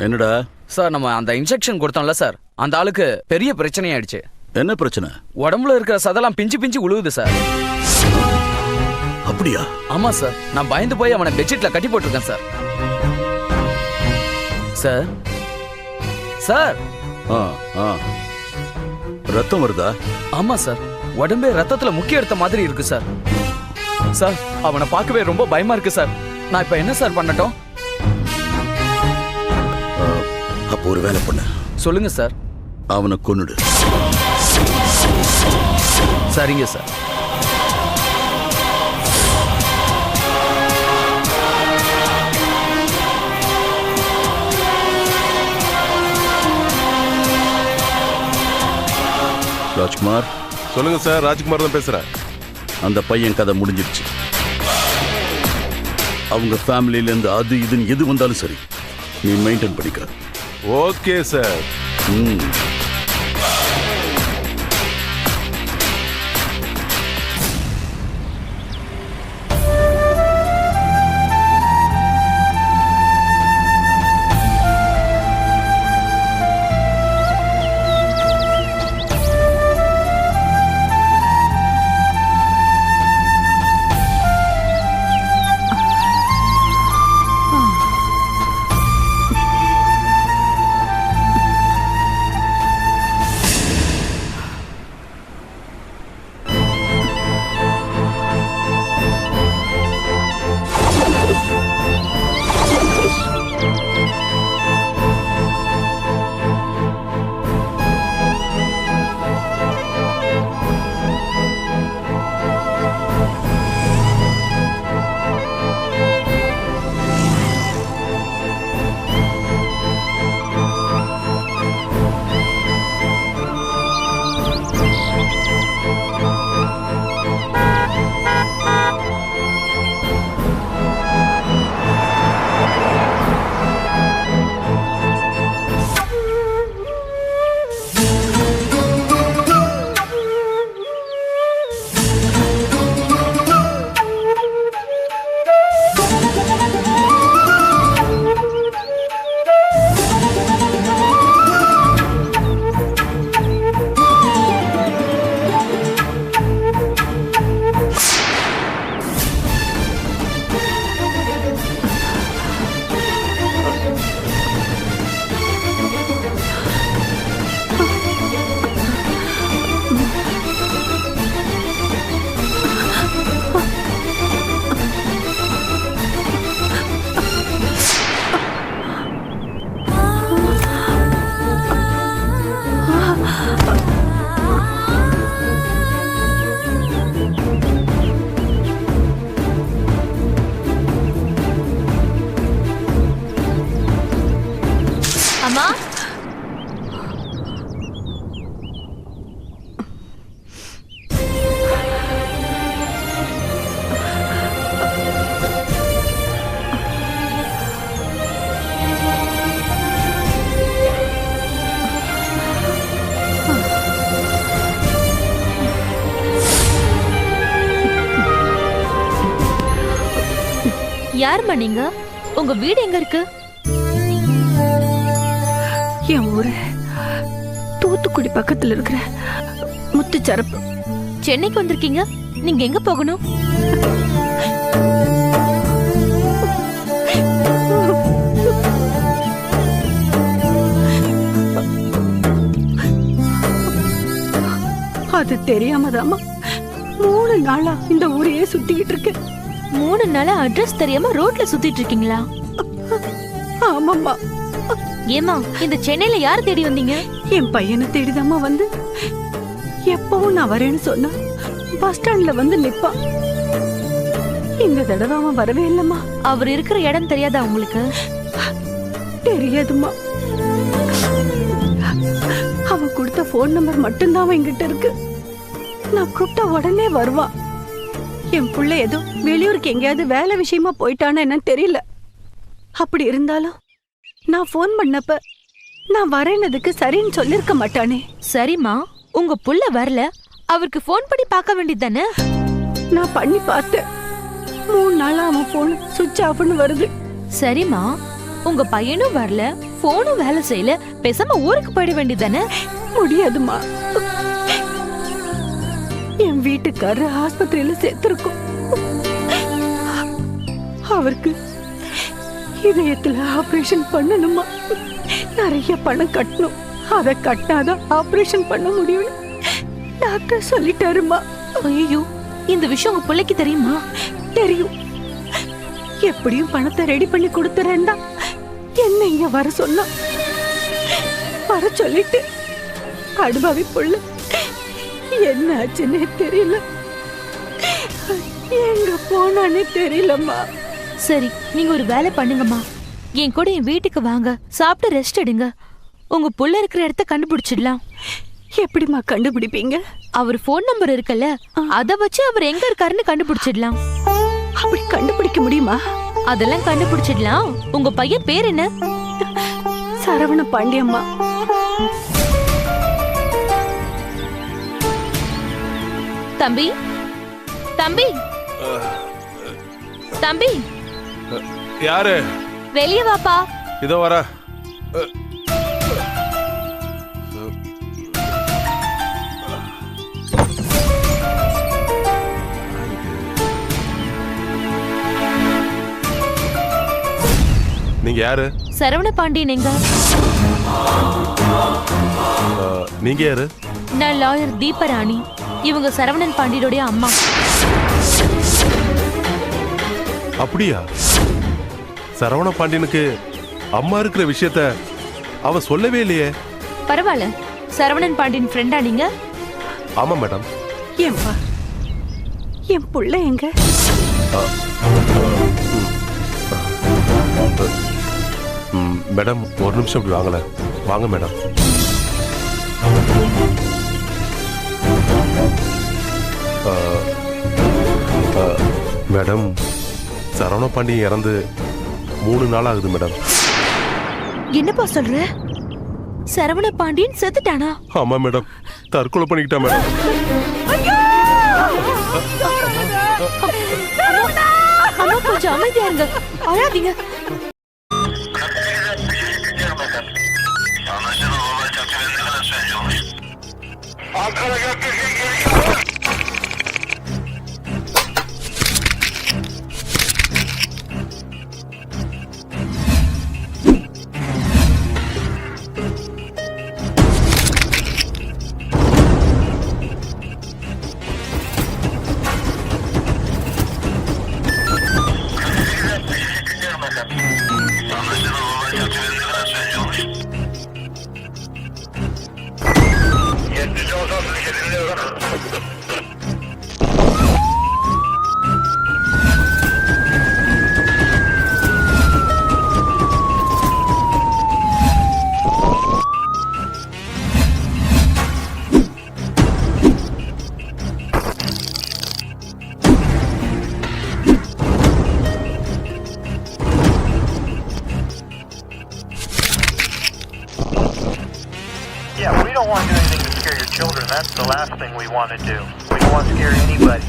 என்னடா சார், நம்ம அந்த இன்ஜெக்ஷன் கொடுத்தோம்ல சார், அந்த ஆளுக்கு பெரிய பிரச்சனை ஆயிடுச்சு. என்ன பிரச்சனை? உடம்புல இருக்கிற சதெல்லாம் பிஞ்சு பிஞ்சு உழுவுது சார். அப்படியா? ஆமா சார், நான் பயந்து போய் அவனை பெட்ஷீட்ல கட்டி போட்டிருக்கேன் சார். சார் சார் ரத்தம் வருதா? ஆமா சார், உடம்பே ரத்தத்துல முக்கிய எடுத்த மாதிரி இருக்கு சார். சார், அவனை பார்க்கவே ரொம்ப பயமா இருக்கு சார். நான் இப்ப என்ன சார் பண்ணட்டும்? அப்போ ஒரு வேலை பண்ணு. சொல்லுங்க சார். அவனை கொன்னுடு. சரிங்க சார். ராஜ்குமார். சொல்லுங்க சார், ராஜ்குமார் தான் பேசுறேன். அந்த பையன் கதை முடிஞ்சிருச்சு. அவங்க ஃபேமிலியில இருந்து அது இதுன்னு எது வந்தாலும் சரி, நீ மெயின்டைன் பண்ணிக்க. Okay sir. யாருமா நீங்க? உங்க வீடு எங்க இருக்கு? என் ஊரு தூத்துக்குடி பக்கத்துல இருக்கிற முத்துச்சரப்பு. சென்னைக்கு வந்திருக்கீங்க, நீங்க எங்க போகணும்? அது தெரியாமதாமா 3 நாளா இந்த ஊரையே சுத்திக்கிட்டு இருக்கு. 3 நாளா அட்ரஸ் தெரியாம ரோட்ல சுத்திட்டு இருக்கீங்களா? ஆமாம்மா. ஏமா, இந்த சென்னையில யார் தேடி வந்தீங்க? என் பையனை தேடிதாமா வந்து. எப்பவும் நான் வரேன்னு சொன்னா பஸ் ஸ்டாண்ட்ல வந்து நிப்பா. இந்த தடவை அவன் வரவே இல்லம்மா. அவர் இருக்கிற இடம் தெரியாதா உங்களுக்கு? தெரியாதுமா. அவன் கொடுத்த போன் நம்பர் மட்டும்தான் அவன் என்கிட்ட இருக்கு. நான் கூப்பிட்டா உடனே வருவான். என் புள்ள ஏதோ வெளியூருக்கு எங்கேயாவது வேலை விஷயமா போயிட்டானா என்னன்னு தெரியல. அப்படி இருந்தாலும் நான் போன் பண்ணப்ப நான் வரேன்னதுக்கு சரின்னு சொல்லிருக்க மாட்டானே. சரிம்மா, உங்க புள்ள வரல, அவருக்கு ஃபோன் பண்ணி பார்க்க வேண்டியதானே? நான் பண்ணி பார்த்தேன். 3 நாளா அவன் போன் சுவிட்ச் ஆஃப்னு வருது. சரிம்மா, உங்க பையனும் வரல, போனும் வேலை செய்யல, பேசாம ஊருக்கு போயிட வேண்டியதானே? முடியாதுமா. என் வீட்டுக்காரர் ஆஸ்பத்திரியில சேர்த்திருக்கோம். அவருக்கு இதயத்துல ஆபரேஷன் பண்ணணுமா? நிறைய பணம் கட்டணும். அத கட்டாதான் ஆபரேஷன் பண்ண முடியும்னு டாக்டர் சொல்லிட்டாருமா. ஐயோ, இந்த விஷயம் உங்க பிள்ளைக்கு தெரியுமா? தெரியும். எப்படியும் பணத்தை ரெடி பண்ணி கொடுத்துறேன்டா என்ன இங்க வர சொன்னா. வர சொல்லிட்டு அடுபாவி புள்ள என்ன ஆச்சுன்னே தெரியல, எங்க போனானே தெரியலம்மா. சரி, நீங்க ஒரு வேலை பண்ணுங்கம்மா. என் கூட என் வீட்டுக்கு வாங்க, சாப்பிட்டு ரெஸ்ட் எடுங்க. உங்க புள்ள இருக்கிற இடத்த கண்டுபிடிச்சிடலாம். எப்படிம்மா கண்டுபிடிப்பீங்க? அவர் போன் நம்பர் இருக்குல்ல, அத வச்சு அவர் எங்க இருக்காருன்னு கண்டுபிடிச்சிடலாம். அப்படி கண்டுபிடிக்க முடியுமா? அதெல்லாம் கண்டுபிடிச்சிடலாம். உங்க பையன் பேர் என்ன? சரவண பாண்டியம்மா. தம்பி, தம்பி, தம்பி, யாரு? வெளியே வாப்பா. இதோ வர. நீங்க யாரு? சரவண பாண்டியன் எங்க? நீங்க யாரு? நான் லாயர் தீபராணி. இவங்க சரவணன் பாண்டியனுடைய அம்மா. அப்படியா? சரவண பாண்டியனுக்கு அம்மா இருக்கிற விஷயத்த அவ சொல்லவே இல்லையே. பரவாயில்ல, சரவணன் பாண்டியன் ஃப்ரெண்டா நீங்க? ஆமா மேடம். ஏன்பா என் புள்ள எங்க? மேடம் ஒரு நிமிஷம் இப்படி வாங்கல. வாங்க மேடம். மேடம், சரவண பாண்டியன் இறந்து 3 நாள் ஆகுது மேடம். என்னப்பா சொல்ற? சரவண பாண்டியன் செத்துட்டானா? ஆமா மேடம், தற்கொலை பண்ணிக்கிட்டா மேடம். அம்மா கொஞ்சம் அமைதியா இருங்க, அழாதீங்க. Yeah, we don't want to do anything to scare your children. That's the last thing we want to do. We don't want to scare anybody.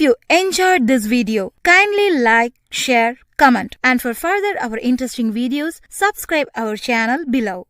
you enjoyed this video, kindly like, share, comment, and for further our interesting videos, subscribe our channel below.